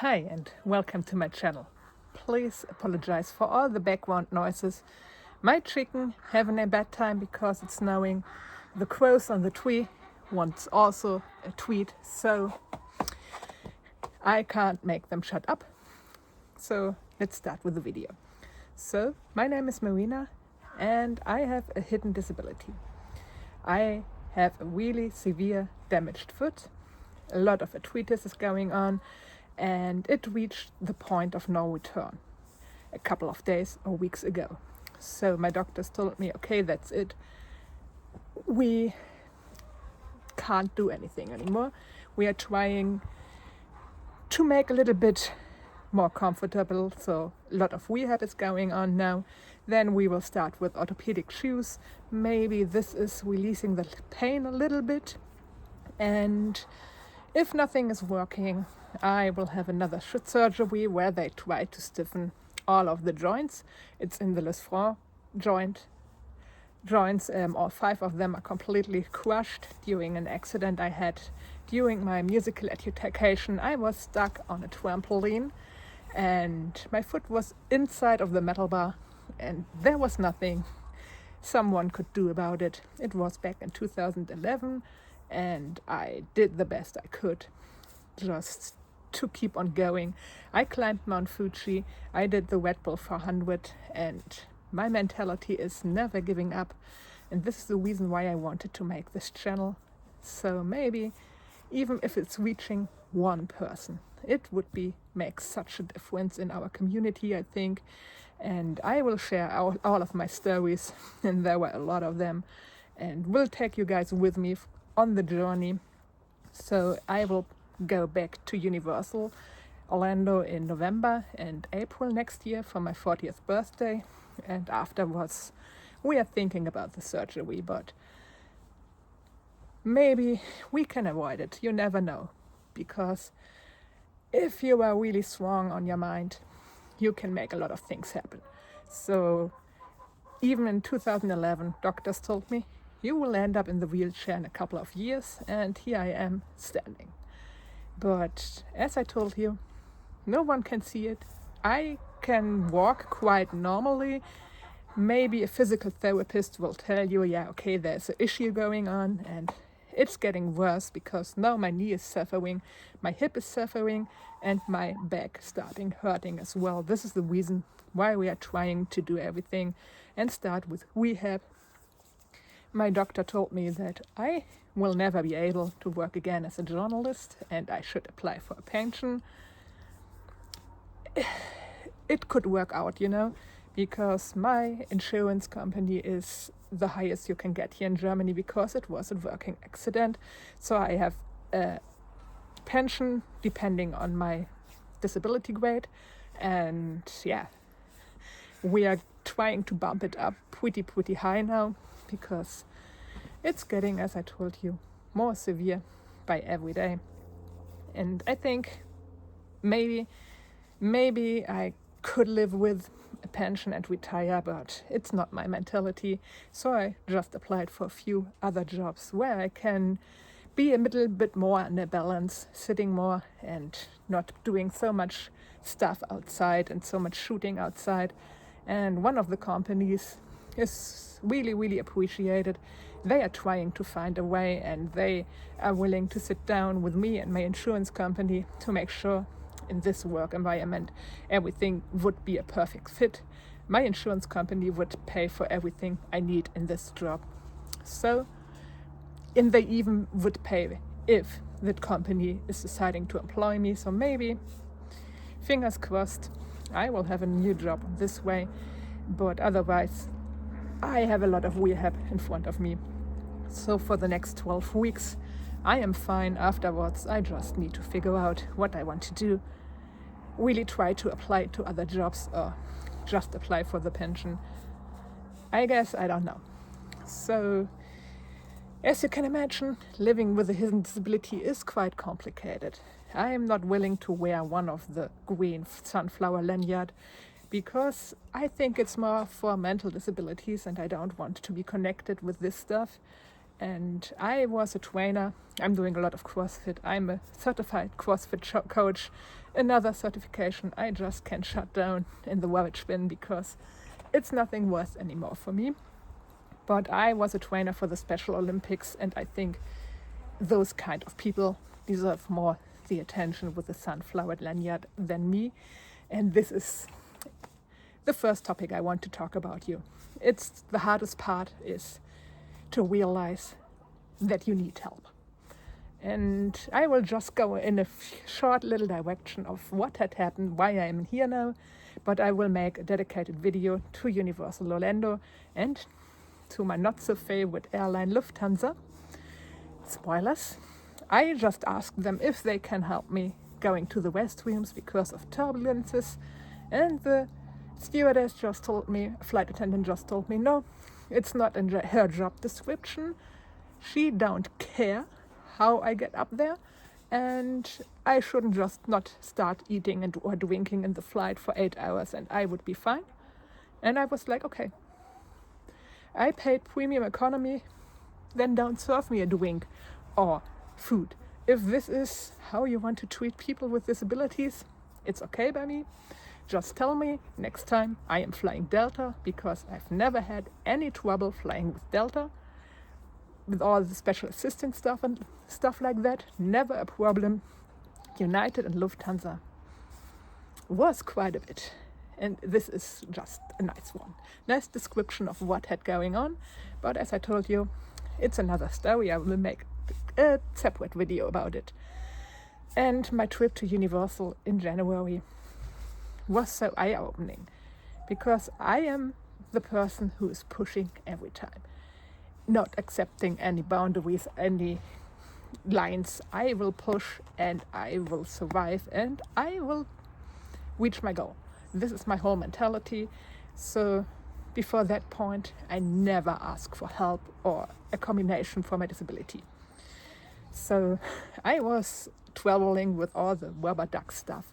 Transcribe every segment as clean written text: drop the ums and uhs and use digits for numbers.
Hi and welcome to my channel. Please apologize for all the background noises. My chicken having a bad time because it's snowing. The crows on the tree wants also a tweet, so I can't make them shut up. So let's start with the video. So my name is Marina and I have a hidden disability. I have a really severe damaged foot. A lot of arthritis is going on and it reached the point of no return a couple of days or weeks ago. So my doctors told me, okay, that's it. We can't do anything anymore. We are trying to make a little bit more comfortable, so a lot of rehab is going on now. Then we will start with orthopedic shoes. Maybe this is releasing the pain a little bit. And if nothing is working, I will have another surgery where they try to stiffen all of the joints. It's in the Lufthansa joints. All 5 of them are completely crushed during an accident I had during my musical education. I was stuck on a trampoline and my foot was inside of the metal bar and there was nothing someone could do about it. It was back in 2011 and I did the best I could just to keep on going. I climbed Mount Fuji, I did the Red Bull 400, and my mentality is never giving up. And this is the reason why I wanted to make this channel. So maybe even if it's reaching one person, it would make such a difference in our community, I think. And I will share all of my stories, and there were a lot of them, and will take you guys with me on the journey. So I will go back to Universal Orlando in November and April next year for my 40th birthday, and afterwards we are thinking about the surgery, but maybe we can avoid it. You never know, because if you are really strong on your mind, you can make a lot of things happen. So even in 2011, doctors told me, you will end up in the wheelchair in a couple of years, and here I am standing. But as I told you, no one can see it. I can walk quite normally. Maybe a physical therapist will tell you, yeah, okay, there's an issue going on and it's getting worse because now my knee is suffering, my hip is suffering, and my back starting hurting as well. This is the reason why we are trying to do everything and start with rehab. My doctor told me that I will never be able to work again as a journalist and I should apply for a pension. It could work out, because my insurance company is the highest you can get here in Germany because it was a working accident. So I have a pension depending on my disability grade, and yeah, we are trying to bump it up pretty high now because it's getting, as I told you, more severe by every day. And I think maybe I could live with a pension and retire, but it's not my mentality. So I just applied for a few other jobs where I can be a little bit more in a balance, sitting more and not doing so much stuff outside and so much shooting outside. And one of the companies is really appreciated. They are trying to find a way and they are willing to sit down with me and my insurance company to make sure in this work environment everything would be a perfect fit. My insurance company would pay for everything I need in this job. And they even would pay if that company is deciding to employ me. So maybe, fingers crossed, I will have a new job this way. But otherwise, I have a lot of rehab in front of me. So for the next 12 weeks, I am fine. Afterwards, I just need to figure out what I want to do. Really try to apply to other jobs or just apply for the pension. I guess, I don't know. So, as you can imagine, living with a hidden disability is quite complicated. I am not willing to wear one of the green sunflower lanyard because I think it's more for mental disabilities and I don't want to be connected with this stuff. And I was a trainer. I'm doing a lot of CrossFit. I'm a certified CrossFit coach. Another certification I just can't shut down in the rubbish bin because it's nothing worth anymore for me. But I was a trainer for the Special Olympics, and I think those kind of people deserve more the attention with the sunflower lanyard than me. And this is the first topic I want to talk about you. It's the hardest part is to realize that you need help. And I will just go in a short little direction of what had happened, why I am here now, but I will make a dedicated video to Universal Orlando and to my not so favorite airline Lufthansa. Spoilers. I just asked them if they can help me going to the restrooms because of turbulences, and the stewardess just told me, flight attendant just told me, no, it's not in her job description. She don't care how I get up there, and I shouldn't just not start eating or drinking in the flight for 8 hours and I would be fine. And I was like, okay, I paid premium economy, then don't serve me a drink or food. If this is how you want to treat people with disabilities, it's okay by me. Just tell me next time I am flying Delta, because I've never had any trouble flying with Delta. With all the special assistant stuff and stuff like that, never a problem. United and Lufthansa was quite a bit. And this is just a nice one. Nice description of what had going on. But as I told you, it's another story. I will make a separate video about it. And my trip to Universal in January was so eye-opening, because I am the person who is pushing every time, not accepting any boundaries, any lines. I will push and I will survive and I will reach my goal. This is my whole mentality. So before that point, I never ask for help or a combination for my disability. So I was traveling with all the rubber duck stuff,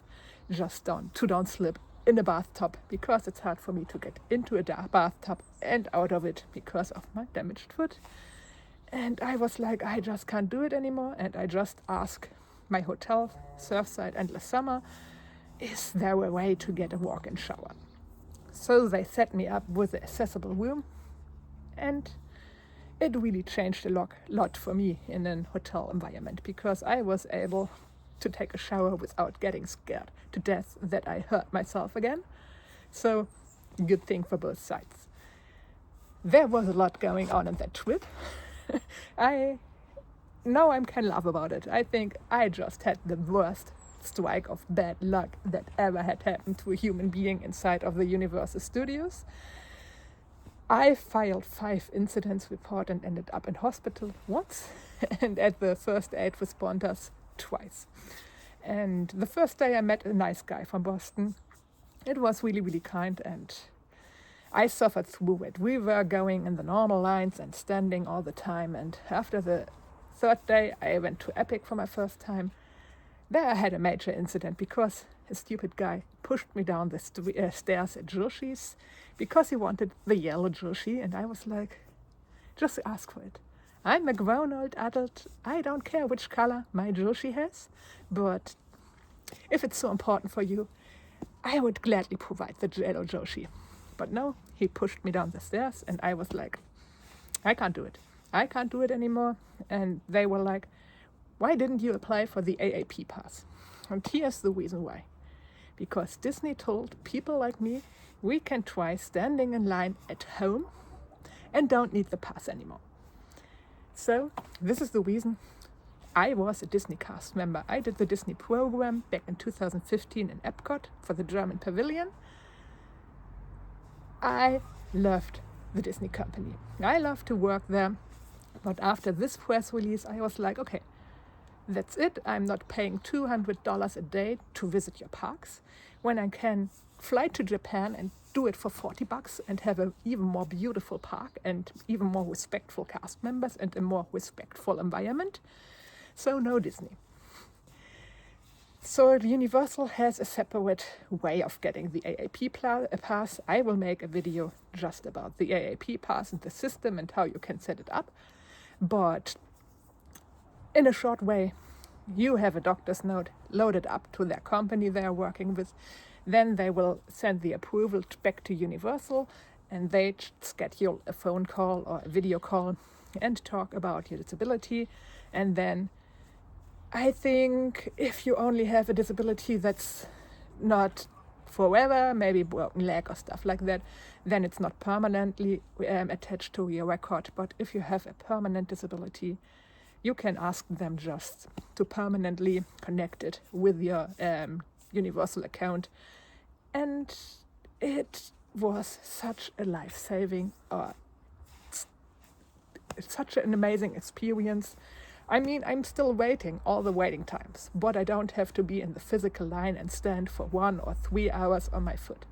just don't slip in a bathtub, because it's hard for me to get into a bathtub and out of it because of my damaged foot. And I was like, I just can't do it anymore. And I just asked my hotel, Surfside Endless Summer, is there a way to get a walk-in shower? So they set me up with an accessible room, and it really changed a lot for me in an hotel environment, because I was able to take a shower without getting scared to death that I hurt myself again. So, good thing for both sides. There was a lot going on in that trip. Now I can laugh about it. I think I just had the worst strike of bad luck that ever had happened to a human being inside of the Universal Studios. I filed 5 incidents report and ended up in hospital once, and at the first aid responders twice. And the first day I met a nice guy from Boston. It was really, really kind, and I suffered through it. We were going in the normal lines and standing all the time, and after the third day I went to Epic for my first time. There I had a major incident because a stupid guy pushed me down the stairs at Joshi's because he wanted the yellow Joshi, and I was like, just ask for it. I'm a grown old adult. I don't care which color my Joshi has, but if it's so important for you, I would gladly provide the yellow Joshi. But no, he pushed me down the stairs, and I was like, I can't do it. I can't do it anymore. And they were like, why didn't you apply for the AAP pass? And here's the reason why. Because Disney told people like me, we can try standing in line at home and don't need the pass anymore. So this is the reason I was a Disney cast member. I did the Disney program back in 2015 in Epcot for the German Pavilion. I loved the Disney company. I loved to work there. But after this press release, I was like, okay, that's it. I'm not paying $200 a day to visit your parks when I can fly to Japan and do it for $40 and have an even more beautiful park and even more respectful cast members and a more respectful environment. So no Disney. So Universal has a separate way of getting the AAP pass. I will make a video just about the AAP pass and the system and how you can set it up. But in a short way, you have a doctor's note loaded up to their company they are working with. Then they will send the approval back to Universal, and they schedule a phone call or a video call and talk about your disability. And then I think if you only have a disability that's not forever, maybe broken leg or stuff like that, then it's not permanently attached to your record. But if you have a permanent disability, you can ask them just to permanently connect it with your Universal account. And it was such a life-saving, such an amazing experience. I mean, I'm still waiting all the waiting times, but I don't have to be in the physical line and stand for 1 or 3 hours on my foot.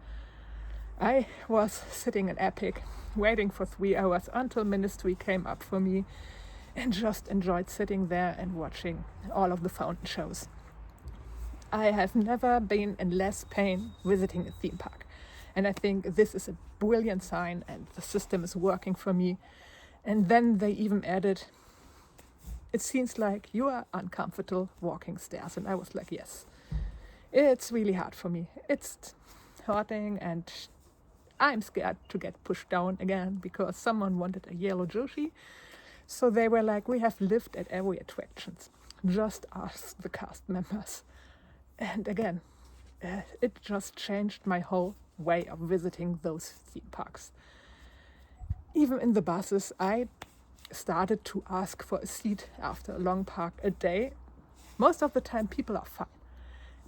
I was sitting in Epic, waiting for 3 hours until Ministry came up for me, and just enjoyed sitting there and watching all of the fountain shows. I have never been in less pain visiting a theme park. And I think this is a brilliant sign, and the system is working for me. And then they even added, it seems like you are uncomfortable walking stairs. And I was like, yes, it's really hard for me. It's hurting, and I'm scared to get pushed down again because someone wanted a yellow Joshi. So they were like, we have lift at every attraction. Just ask the cast members. And again, it just changed my whole way of visiting those theme parks. Even in the buses, I started to ask for a seat after a long park a day. Most of the time, people are fine.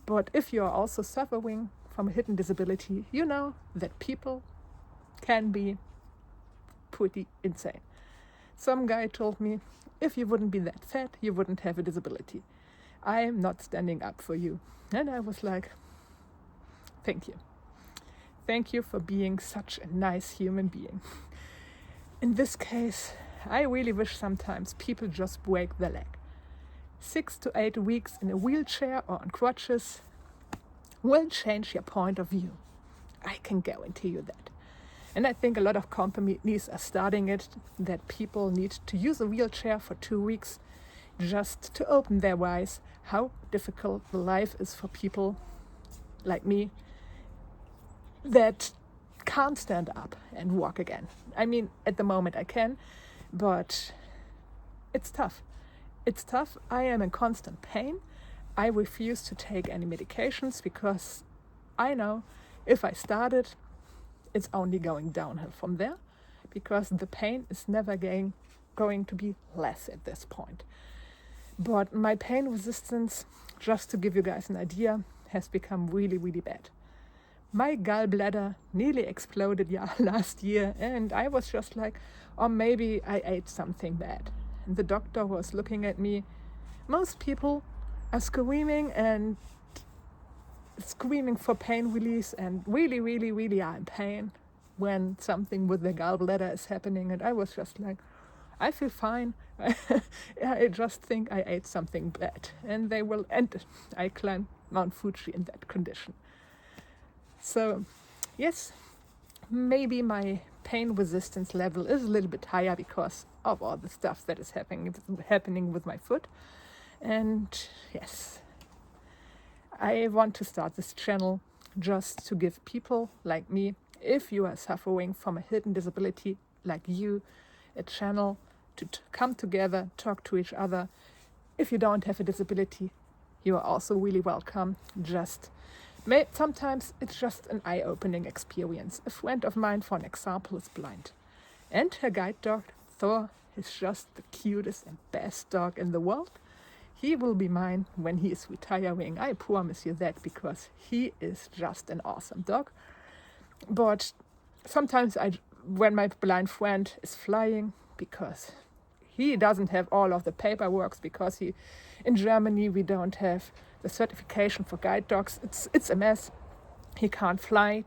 But if you are also suffering from a hidden disability, you know that people can be pretty insane. Some guy told me, if you wouldn't be that fat, you wouldn't have a disability. I am not standing up for you. And I was like, thank you. Thank you for being such a nice human being. In this case, I really wish sometimes people just break their leg. 6 to 8 weeks in a wheelchair or on crutches will change your point of view. I can guarantee you that. And I think a lot of companies are starting it, that people need to use a wheelchair for 2 weeks just to open their eyes how difficult the life is for people like me that can't stand up and walk again. I mean, at the moment I can, but it's tough. It's tough. I am in constant pain. I refuse to take any medications because I know if I start it, it's only going downhill from there, because the pain is never going to be less at this point. But my pain resistance, just to give you guys an idea, has become really, really bad. My gallbladder nearly exploded last year, and I was just like, or maybe I ate something bad. And the doctor was looking at me. Most people are screaming for pain release and really, really, really are in pain when something with the gallbladder is happening. And I was just like, I feel fine. I just think I ate something bad. And I climbed Mount Fuji in that condition. So, yes, maybe my pain resistance level is a little bit higher because of all the stuff that is happening with my foot. And yes, I want to start this channel just to give people like me, if you are suffering from a hidden disability like you, a channel to come together, talk to each other. If you don't have a disability, you are also really welcome. Sometimes it's just an eye-opening experience. A friend of mine, for an example, is blind. And her guide dog, Thor, is just the cutest and best dog in the world. He will be mine when he is retiring. I promise you that, because he is just an awesome dog. But sometimes when my blind friend is flying, because he doesn't have all of the paperwork, because in Germany we don't have the certification for guide dogs. It's a mess. He can't fly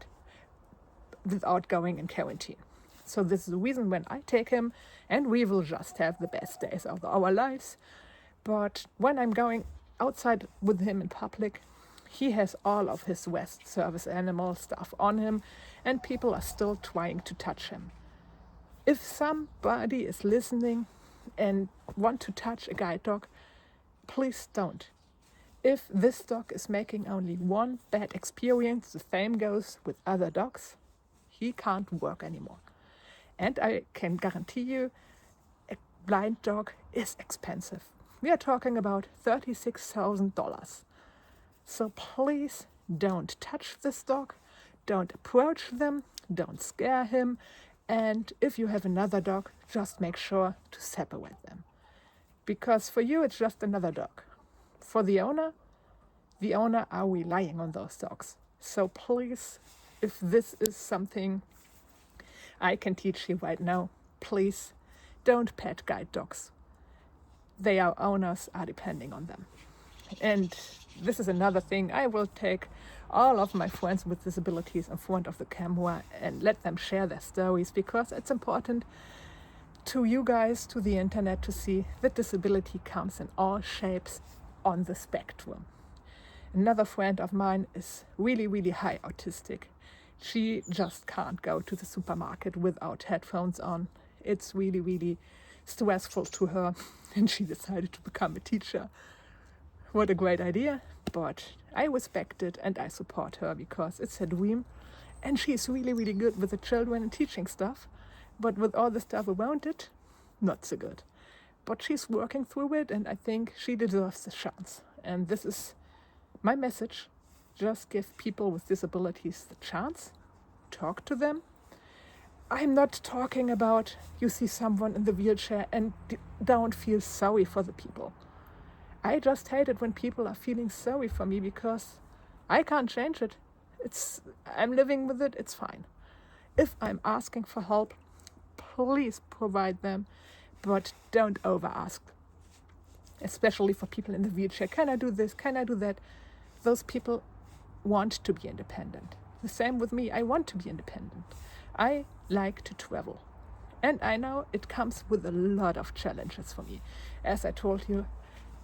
without going in quarantine. So this is the reason when I take him, and we will just have the best days of our lives. But when I'm going outside with him in public, he has all of his West service animal stuff on him, and people are still trying to touch him. If somebody is listening and want to touch a guide dog, please don't. If this dog is making only one bad experience, the same goes with other dogs, he can't work anymore. And I can guarantee you, a blind dog is expensive. We are talking about $36,000. So please don't touch this dog, don't approach them, don't scare him, and if you have another dog, just make sure to separate them. Because for you, it's just another dog. For the owner are relying on those dogs. So please, if this is something I can teach you right now, please don't pet guide dogs. Their owners are depending on them. And this is another thing. I will take all of my friends with disabilities in front of the camera and let them share their stories, because it's important to you guys, to the internet, to see that disability comes in all shapes on the spectrum. Another friend of mine is really, really high autistic. She just can't go to the supermarket without headphones on. It's really, really stressful to her, and she decided to become a teacher. What a great idea, but I respect it and I support her because it's her dream, and she's really, really good with the children and teaching stuff, but with all the stuff around it, not so good. But she's working through it, and I think she deserves a chance. And this is my message. Just give people with disabilities the chance. Talk to them. I'm not talking about you see someone in the wheelchair and don't feel sorry for the people. I just hate it when people are feeling sorry for me, because I can't change it. I'm living with it, it's fine. If I'm asking for help, please provide them, but don't over ask. Especially for people in the wheelchair. Can I do this? Can I do that? Those people want to be independent. The same with me. I want to be independent. I like to travel. And I know it comes with a lot of challenges for me. As I told you,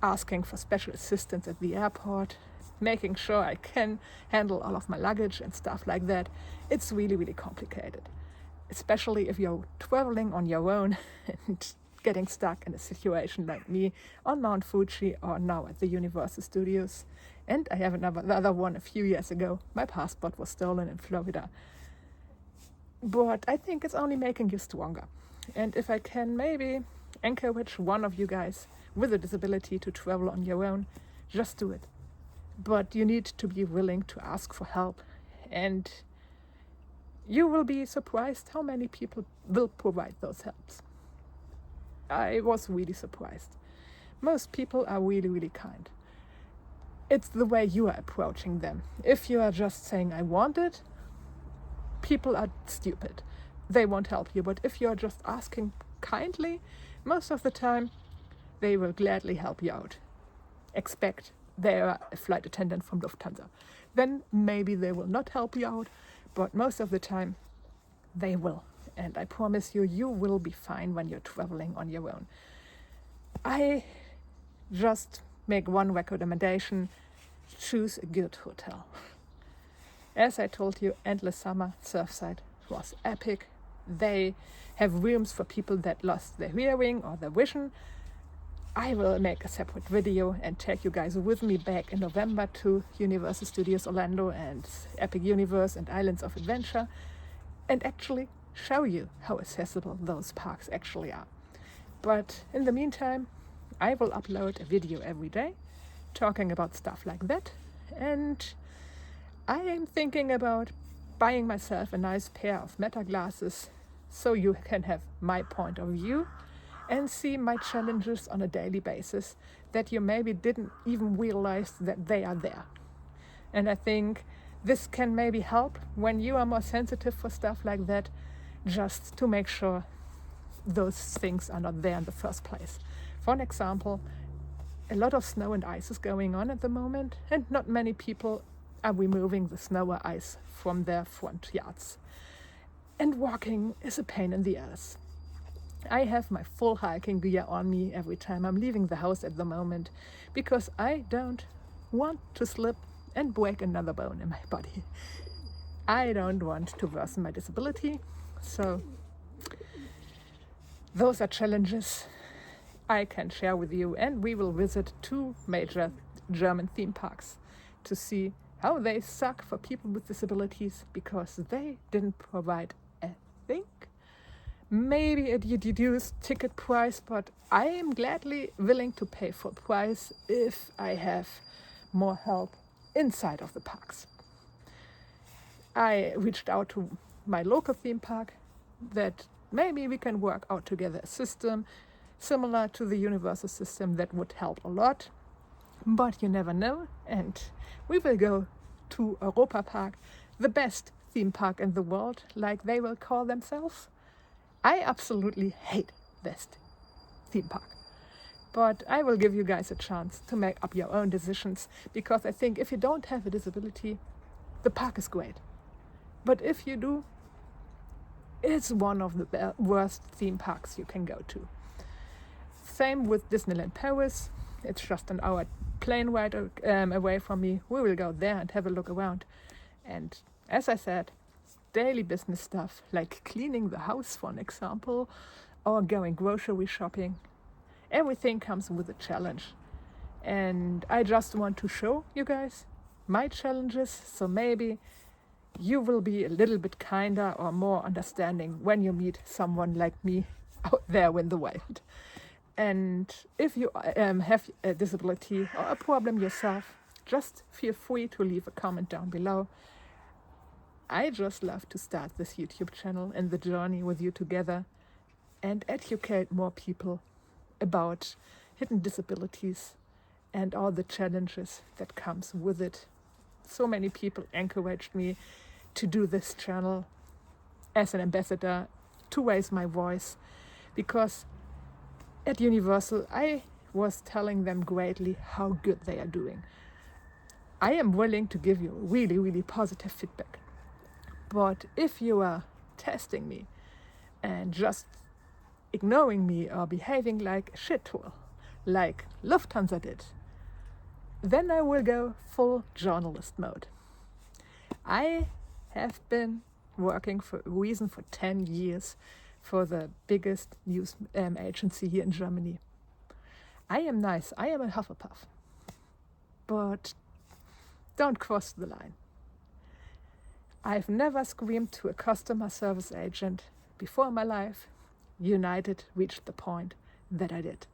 asking for special assistance at the airport, making sure I can handle all of my luggage and stuff like that. It's really, really complicated. Especially if you're traveling on your own and getting stuck in a situation like me on Mount Fuji or now at the Universal Studios. And I have another one a few years ago. My passport was stolen in Florida. But I think it's only making you stronger. And if I can maybe encourage one of you guys with a disability to travel on your own, just do it. But you need to be willing to ask for help. And you will be surprised how many people will provide those helps. I was really surprised. Most people are really, really kind. It's the way you are approaching them. If you are just saying, I want it, people are stupid. They won't help you. But if you are just asking kindly, most of the time, they will gladly help you out. Expect they are a flight attendant from Lufthansa. Then maybe they will not help you out, but most of the time, they will. And I promise you, you will be fine when you're traveling on your own. I just make one recommendation: choose a good hotel. As I told you, Endless Summer Surfside was epic. They have rooms for people that lost their hearing or their vision. I will make a separate video and take you guys with me back in November to Universal Studios Orlando and Epic Universe and Islands of Adventure, and actually show you how accessible those parks actually are. But in the meantime, I will upload a video every day talking about stuff like that, and I am thinking about buying myself a nice pair of meta glasses so you can have my point of view and see my challenges on a daily basis that you maybe didn't even realize that they are there. And I think this can maybe help when you are more sensitive for stuff like that, just to make sure those things are not there in the first place. For an example, a lot of snow and ice is going on at the moment, and not many people are removing the snow or ice from their front yards. And walking is a pain in the ass. I have my full hiking gear on me every time I'm leaving the house at the moment, because I don't want to slip and break another bone in my body. I don't want to worsen my disability, so those are challenges I can share with you, and we will visit 2 major German theme parks to see how they suck for people with disabilities because they didn't provide a thing. Maybe a reduced ticket price, but I am gladly willing to pay full price if I have more help inside of the parks. I reached out to my local theme park that maybe we can work out together a system similar to the universal system that would help a lot. But you never know, and we will go to Europa Park, the best theme park in the world, like they will call themselves. I absolutely hate West theme park. But I will give you guys a chance to make up your own decisions, because I think if you don't have a disability, the park is great. But if you do, it's one of the worst theme parks you can go to. Same with Disneyland Paris. It's just an hour plane ride away from me. We will go there and have a look around. And as I said, daily business stuff like cleaning the house, for an example, or going grocery shopping. Everything comes with a challenge. And I just want to show you guys my challenges, so maybe you will be a little bit kinder or more understanding when you meet someone like me out there in the wild. And if you have a disability or a problem yourself, just feel free to leave a comment down below. I just love to start this YouTube channel and the journey with you together and educate more people about hidden disabilities and all the challenges that comes with it. So many people encouraged me to do this channel as an ambassador, to raise my voice, because at Universal I was telling them greatly how good they are doing. I am willing to give you really, really positive feedback. But if you are testing me and just ignoring me or behaving like a shithole, like Lufthansa did, then I will go full journalist mode. I have been working for a reason for 10 years for the biggest news agency here in Germany. I am nice, I am a Hufflepuff, but don't cross the line. I've never screamed to a customer service agent before in my life. United reached the point that I did.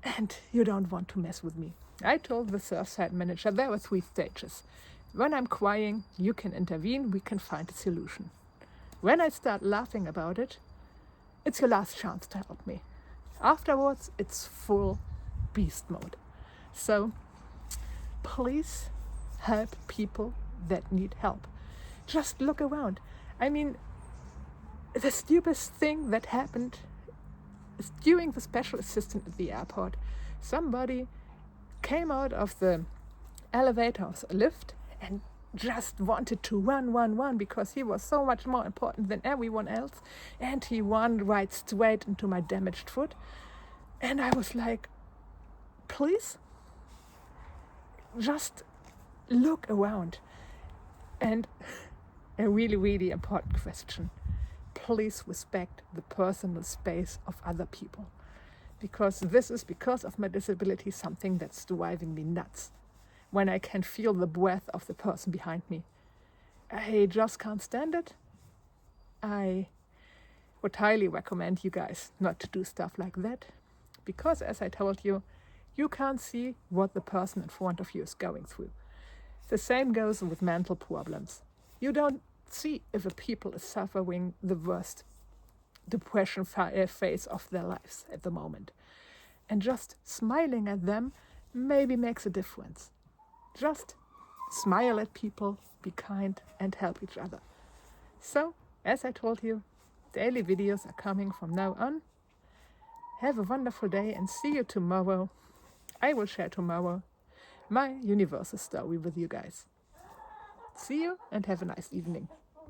And you don't want to mess with me. I told the Surfside manager there were 3 stages. When I'm crying, you can intervene, we can find a solution. When I start laughing about it, it's your last chance to help me. Afterwards, it's full beast mode. So, please help people that need help. Just look around. I mean, the stupidest thing that happened is during the special assistant at the airport. Somebody came out of the elevator or the lift and just wanted to run because he was so much more important than everyone else, and he ran right straight into my damaged foot. And I was like, please, just look around. And a really, really important question. Please respect the personal space of other people. Because this is, because of my disability, something that's driving me nuts. When I can feel the breath of the person behind me. I just can't stand it. I would highly recommend you guys not to do stuff like that. Because as I told you, you can't see what the person in front of you is going through. The same goes with mental problems. You don't see if a people is suffering the worst depression phase of their lives at the moment. And just smiling at them maybe makes a difference. Just smile at people, be kind, and help each other. So, as I told you, daily videos are coming from now on. Have a wonderful day and see you tomorrow. I will share tomorrow my Universal story with you guys. See you and have a nice evening.